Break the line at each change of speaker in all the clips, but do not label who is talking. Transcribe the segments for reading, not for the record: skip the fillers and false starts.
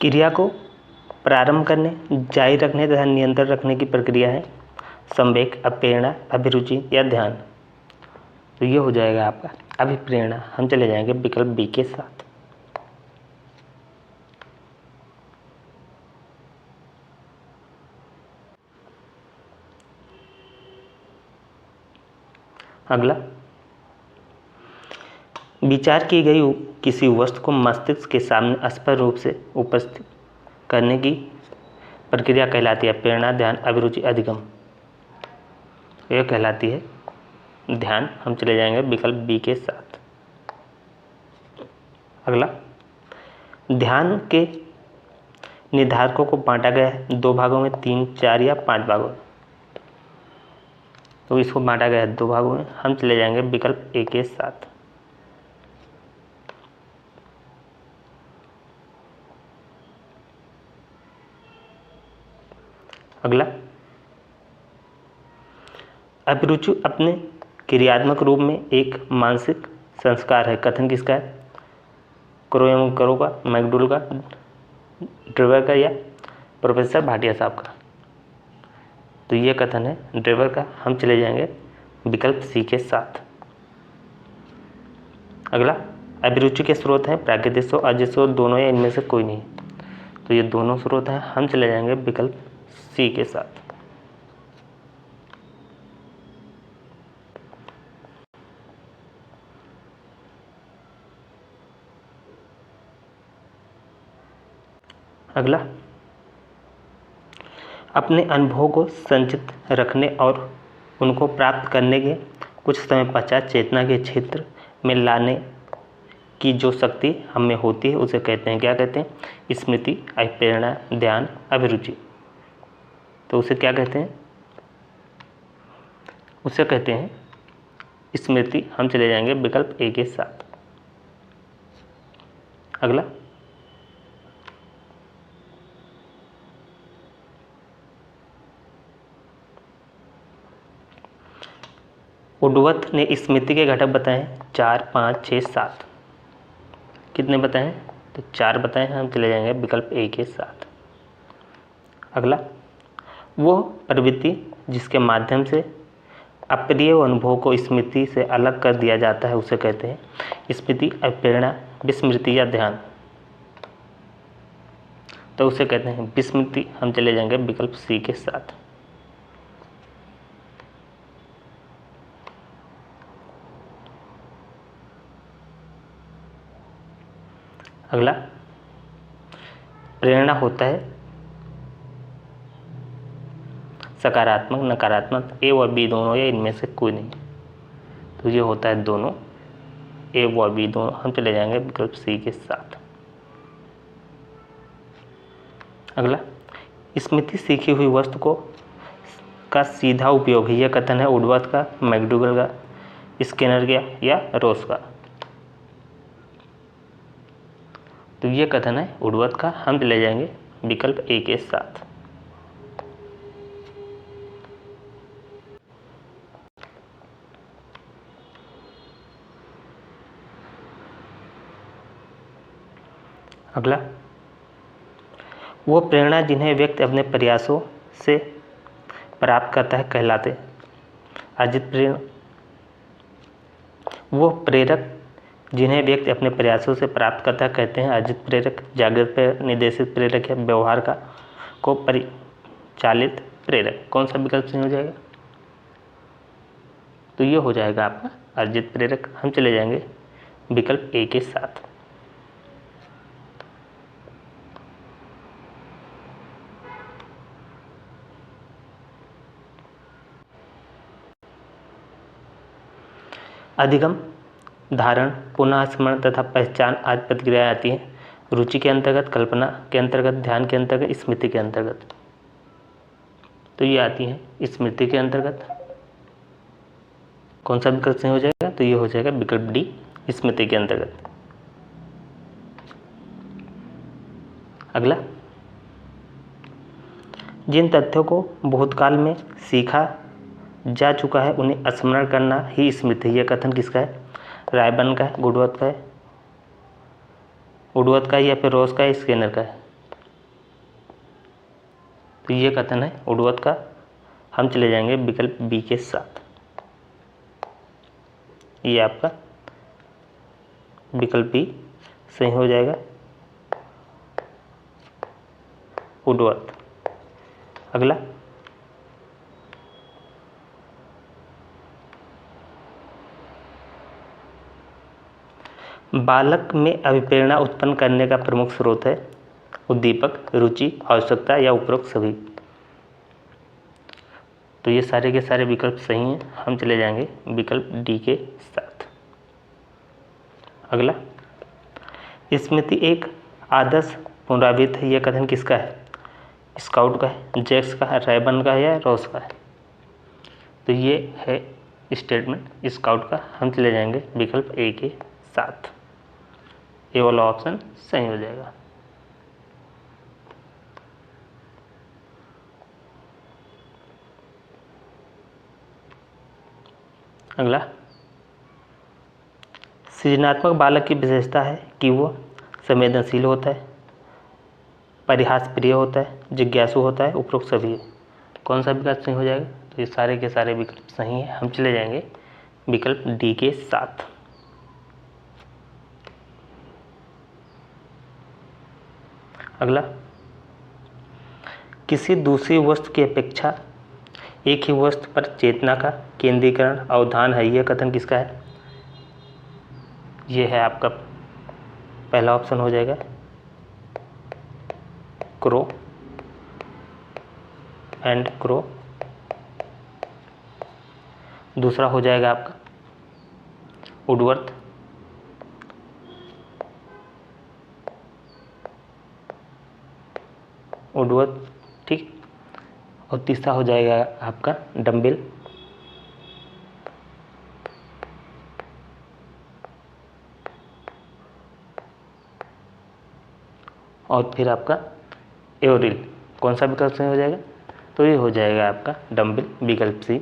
क्रिया को प्रारंभ करने, जारी रखने तथा नियंत्रण रखने की प्रक्रिया है संवेग, अभिप्रेरणा, अभिरुचि या ध्यान। तो ये हो जाएगा आपका अभिप्रेरणा। हम चले जाएंगे विकल्प बी के साथ। अगला, विचार की गई किसी वस्तु को मस्तिष्क के सामने स्पष्ट रूप से उपस्थित करने की प्रक्रिया कहलाती है प्रेरणा, ध्यान, अभिरुचि, अधिगम। यह कहलाती है ध्यान। हम चले जाएंगे विकल्प बी के साथ। अगला, ध्यान के निर्धारकों को बांटा गया है 2 भागों में, 3, 4 या 5 भागों में। तो इसको बांटा गया है 2 भागों में। हम चले जाएंगे विकल्प ए के साथ। अगला, अभिरुचि अपने क्रियात्मक रूप में एक मानसिक संस्कार है। कथन किसका है? क्रो एवं करो का, मैकडूल का, ड्रेवर का या प्रोफेसर भाटिया साहब का। तो ये कथन है ड्रेवर का। हम चले जाएंगे विकल्प सी के साथ। अगला, अभिरुचि के स्रोत हैं प्राकृतिक स्रोत, अजैविक स्रोत, दोनों या इनमें से कोई नहीं। तो ये दोनों स्रोत हैं। हम चले जाएंगे विकल्प सी के साथ। अगला, अपने अनुभवों को संचित रखने और उनको प्राप्त करने के कुछ समय पश्चात चेतना के क्षेत्र में लाने की जो शक्ति हमें होती है उसे कहते हैं, क्या कहते हैं? स्मृति, अभिप्रेरणा, ध्यान, अभिरुचि। तो उसे क्या कहते हैं? उसे कहते हैं स्मृति। हम चले जाएंगे विकल्प ए के साथ। अगला, वुडवर्थ ने स्मृति के घटक बताए 4, 5, 6, 7। कितने बताए? तो 4 बताए। हम चले जाएंगे विकल्प ए के साथ। अगला, वो प्रवृत्ति जिसके माध्यम से अप्रिय अनुभव को स्मृति से अलग कर दिया जाता है उसे कहते हैं स्मृति, अभिप्रेरणा, विस्मृति या ध्यान। तो उसे कहते हैं विस्मृति। हम चले जाएंगे विकल्प सी के साथ। अगला, प्रेरणा होता है सकारात्मक, नकारात्मक, ए और बी दोनों या इनमें से कोई नहीं। तो ये होता है दोनों, ए और बी दोनों। हम चले जाएंगे विकल्प सी के साथ। अगला, स्मृति सीखी हुई वस्तु को का सीधा उपयोग है। यह कथन है वुडवर्थ का, मैकडूगल का, स्किनर का या रोस का। तो ये कथन है वुडवर्थ का। हम चले जाएंगे विकल्प ए के साथ। अगला, वो प्रेरणा जिन्हें व्यक्ति अपने प्रयासों से प्राप्त करता है कहलाते अर्जित प्रेरणा। वो प्रेरक जिन्हें व्यक्ति अपने प्रयासों से प्राप्त करता है कहते हैं अर्जित प्रेरक, जागृत प्रेरक, निर्देशित प्रेरक या व्यवहार का को परिचालित प्रेरक। कौन सा विकल्प सही हो जाएगा? तो ये हो जाएगा आपका अर्जित प्रेरक। हम चले जाएंगे विकल्प ए के साथ। अधिगम, धारण, पुनः स्मरण तथा पहचान आदि प्रतिक्रियाएं आती हैं रुचि के अंतर्गत, कल्पना के अंतर्गत, ध्यान के अंतर्गत, स्मृति के अंतर्गत। तो ये आती हैं स्मृति के अंतर्गत। कौन सा विकल्प सही हो जाएगा? तो ये हो जाएगा विकल्प डी, स्मृति के अंतर्गत। अगला, जिन तथ्यों को भूतकाल में सीखा जा चुका है उन्हें स्मरण करना ही स्मृति है। यह कथन किसका है? रायबर्न का है, वुडवर्थ का है, वुडवर्थ का है या फिर रोस का है, स्किनर का है। तो ये कथन है उर्ध्वत का, हम चले जाएंगे विकल्प बी के साथ। ये आपका विकल्प बी सही हो जाएगा, उर्ध्वत। अगला, बालक में अभिप्रेरणा उत्पन्न करने का प्रमुख स्रोत है उद्दीपक, रुचि, आवश्यकता या उपरोक्त सभी। तो ये सारे के सारे विकल्प सही हैं, हम चले जाएंगे विकल्प डी के साथ। अगला, स्मृति एक आदर्श पुनरावृत्ति है, यह कथन किसका है? स्काउट का है, जैक्स का है, रैबन का है या रॉस का है? तो ये है स्टेटमेंट स्काउट का, हम चले जाएंगे विकल्प ए के साथ। ये वाला ऑप्शन सही हो जाएगा। अगला, सृजनात्मक बालक की विशेषता है कि वो संवेदनशील होता है, परिहास प्रिय होता है, जिज्ञासु होता है, उपरोक्त सभी है। कौन सा विकल्प सही हो जाएगा? तो ये सारे के सारे विकल्प सही हैं, हम चले जाएंगे विकल्प डी के साथ। अगला, किसी दूसरी वस्तु की अपेक्षा एक ही वस्तु पर चेतना का केंद्रीकरण अवधान है, यह कथन किसका है? यह है आपका पहला ऑप्शन हो जाएगा क्रो एंड क्रो। दूसरा हो जाएगा आपका वुडवर्थ। वुडवर्थ, ठीक। और तीसरा हो जाएगा आपका डम्बेल। और फिर आपका एवरिल। कौन सा विकल्प सही हो जाएगा? तो ये हो जाएगा आपका डम्बेल, विकल्प सी।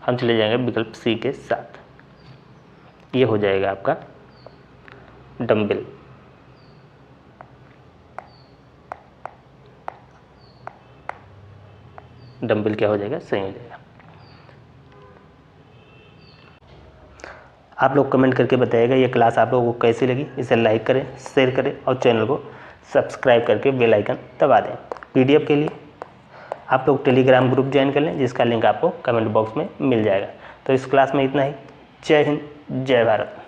हम चले जाएंगे विकल्प सी के साथ। ये हो जाएगा आपका डम्बेल। डम्बेल क्या हो जाएगा? सही हो जाएगा। आप लोग कमेंट करके बताइएगा ये क्लास आप लोगों को कैसी लगी। इसे लाइक करें, शेयर करें और चैनल को सब्सक्राइब करके बेल आइकन दबा दें। पीडीएफ के लिए आप लोग टेलीग्राम ग्रुप ज्वाइन कर लें, जिसका लिंक आपको कमेंट बॉक्स में मिल जाएगा। तो इस क्लास में इतना ही। जय हिंद, जय भारत।